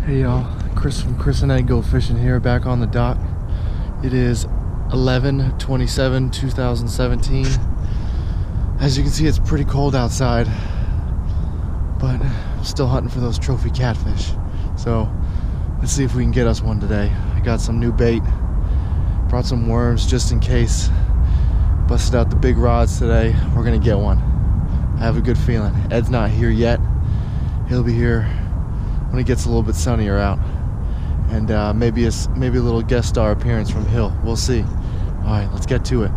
Hey y'all, Chris from Chris and Ed Go Fishing here, back on the dock. It is 11/27/2017. As you can see, it's pretty cold outside, but I'm still hunting for those trophy catfish. So let's see if we can get us one today. I got some new bait, brought some worms just in case. Busted out the big rods today. We're gonna get one. I have a good feeling. Ed's not here yet. He'll be here when it gets a little bit sunnier out, and maybe a little guest star appearance from Hill. We'll see. All right, let's get to it.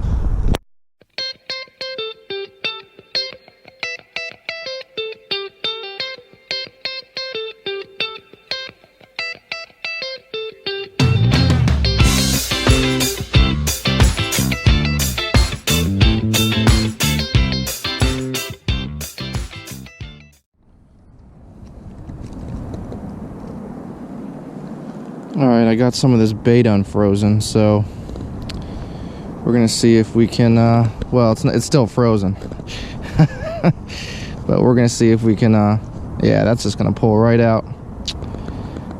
All right, I got some of this bait unfrozen, so we're gonna see if we can, well, it's still frozen. But we're gonna see if we can, yeah, that's just gonna pull right out.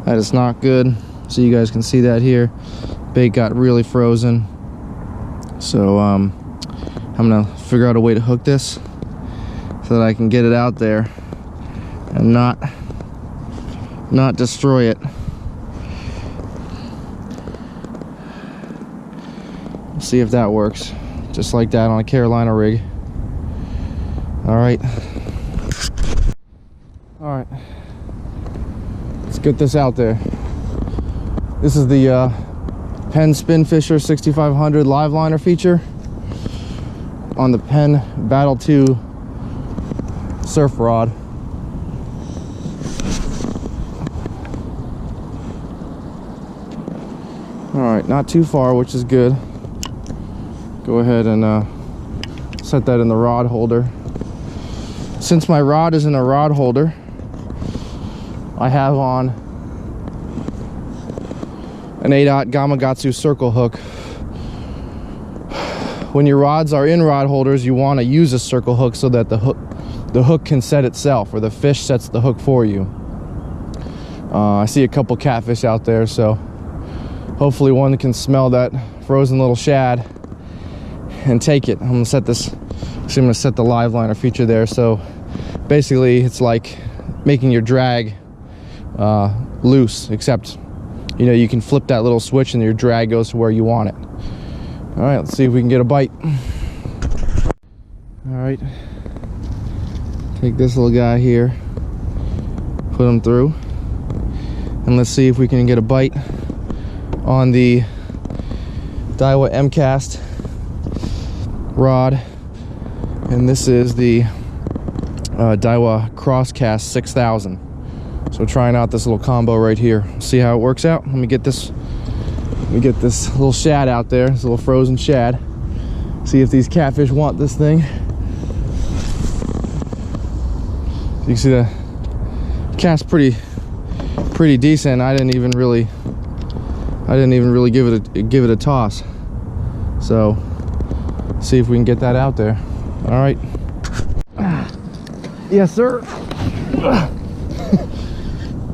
That is not good. So you guys can see that here. Bait got really frozen. So I'm gonna figure out a way to hook this so that I can get it out there and not destroy it. See if that works, just like that on a Carolina rig. All right, let's get this out there. This is the Penn Spin Fisher 6500 live liner feature on the Penn Battle 2 surf rod. All right, not too far, which is good. Go ahead and set that in the rod holder. Since my rod is in a rod holder, I have on an 8/0 Gamakatsu circle hook. When your rods are in rod holders, you want to use a circle hook so that the hook can set itself, or the fish sets the hook for you. I see a couple catfish out there, so hopefully one can smell that frozen little shad and take it. I'm gonna set this, so I'm gonna set the live liner feature there. So basically it's like making your drag loose, except you can flip that little switch and your drag goes to where you want it. All right, let's see if we can get a bite. All right, take this little guy here, put him through, and let's see if we can get a bite on the Daiwa M-Cast rod. And this is the Daiwa Crosscast 6000. So trying out this little combo right here. See how it works out. Let me get this little shad out there, this little frozen shad. See if these catfish want this thing. You can see the cast pretty decent. I didn't even really give it a toss. So see if we can get that out there. All right. Yes, sir.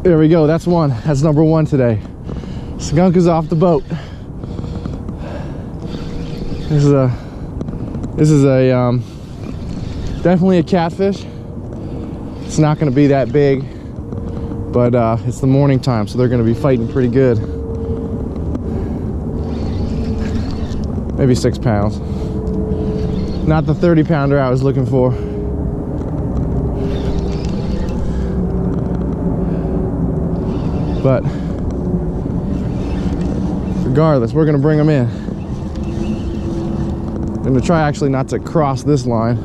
There we go. That's one. That's number one today. Skunk is off the boat. This is a definitely a catfish. It's not going to be that big, but it's the morning time, so they're going to be fighting pretty good. Maybe 6 pounds. Not the 30-pounder I was looking for. But regardless, we're gonna bring them in. I'm gonna try actually not to cross this line.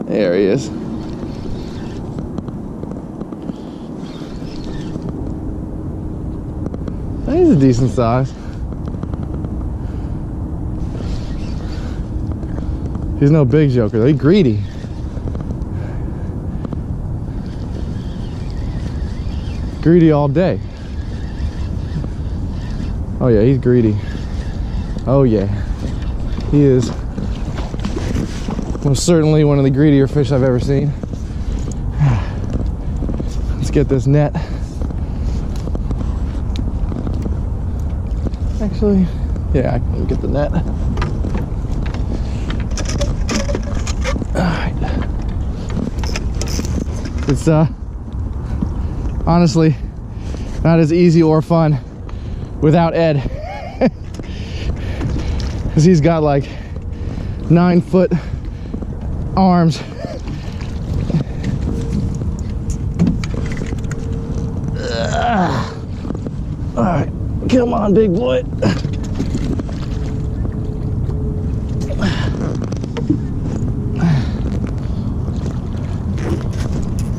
There he is. He's a decent size. He's no big joker though. He's greedy. Greedy all day. Oh yeah, he's greedy. Oh yeah, he is. Most certainly one of the greedier fish I've ever seen. Let's get this net. Actually, yeah, I can get the net. Alright. It's honestly not as easy or fun without Ed. Because he's got like 9-foot arms. All right, come on, big boy.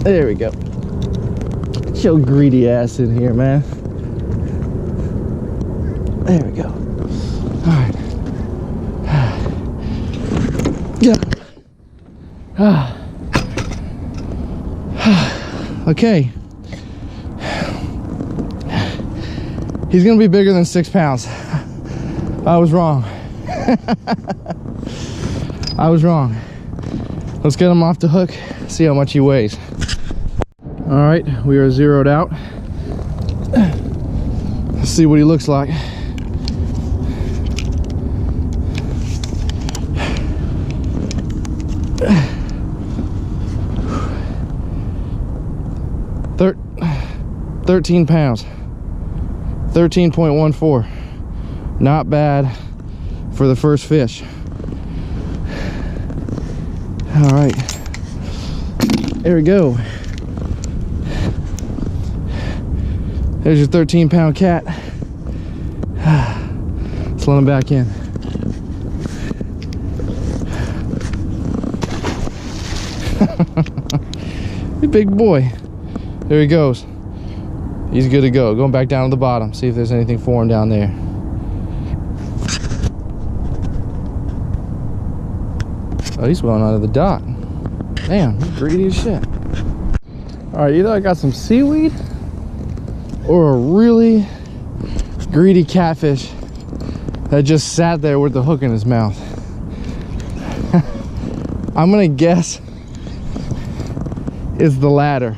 There we go. Get your greedy ass in here, man. There we go. All right. Yeah. Okay. He's gonna be bigger than 6 pounds. I was wrong. I was wrong. Let's get him off the hook, see how much he weighs. All right, we are zeroed out. Let's see what he looks like. Thir 13 pounds. 13.14. Not bad for the first fish. All right, there we go. There's your 13-pound cat. Let's let him back in. Hey, big boy. There he goes. He's good to go. Going back down to the bottom. See if there's anything for him down there. Oh, he's well out of the dock. Damn, he's greedy as shit. All right, either I got some seaweed or a really greedy catfish that just sat there with the hook in his mouth. I'm gonna guess it's the latter.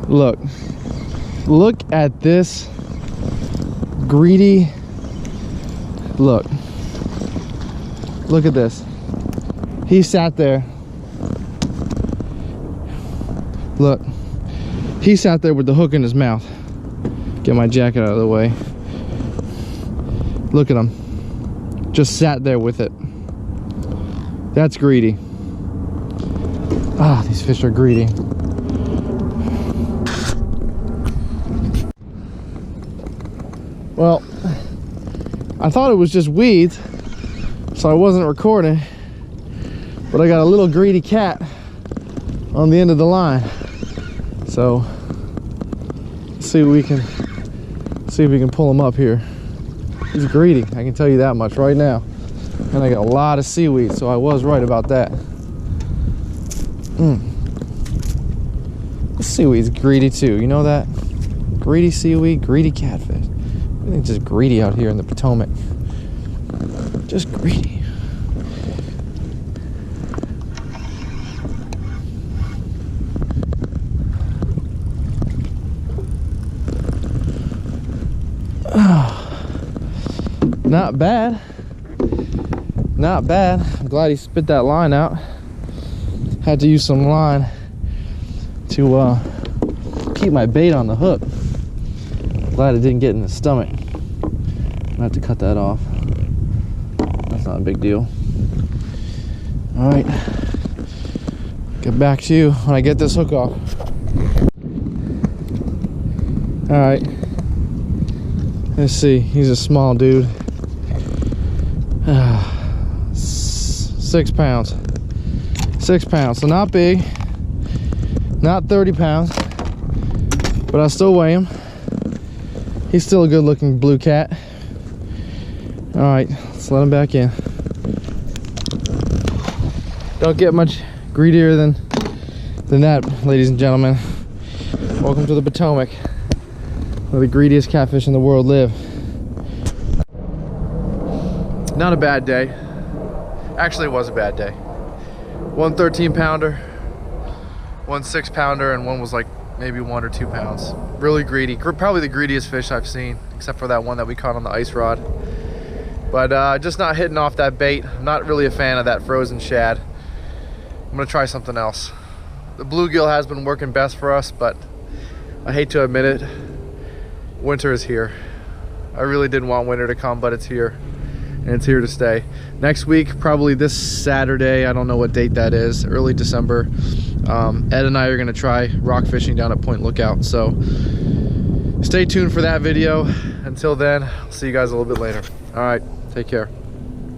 Look at this greedy. Look at this. He sat there. Look, he sat there with the hook in his mouth. Get my jacket out of the way. Look at him. Just sat there with it. That's greedy. Ah, these fish are greedy. Well, I thought it was just weeds, so I wasn't recording, but I got a little greedy cat on the end of the line. So let's see if we can pull him up here. He's greedy, I can tell you that much right now. And I got a lot of seaweed, so I was right about that. This seaweed's greedy too, you know that? Greedy seaweed, greedy catfish. Everything's just greedy out here in the Potomac. Just greedy. Not bad. Not bad. I'm glad he spit that line out. Had to use some line to keep my bait on the hook. Glad it didn't get in the stomach. I have to cut that off. That's not a big deal. All right, get back to you when I get this hook off. All right, let's see. He's a small dude. 6 pounds. 6 pounds. So not big, not 30 pounds, but I still weigh him. He's still a good-looking blue cat. All right, let's let him back in. Don't get much greedier than that, ladies and gentlemen. Welcome to the Potomac, where the greediest catfish in the world live. Not a bad day. Actually, it was a bad day. One 13-pounder, one 6-pounder, and one was like maybe 1 or 2 pounds. Really greedy. Probably the greediest fish I've seen, except for that one that we caught on the ice rod. But just not hitting off that bait. I'm not really a fan of that frozen shad. I'm gonna try something else. The bluegill has been working best for us, but I hate to admit it, winter is here. I really didn't want winter to come, but it's here, and it's here to stay. Next week, probably this Saturday, I don't know what date that is, early December, Ed and I are gonna try rock fishing down at Point Lookout, so stay tuned for that video. Until then, I'll see you guys a little bit later. All right, take care.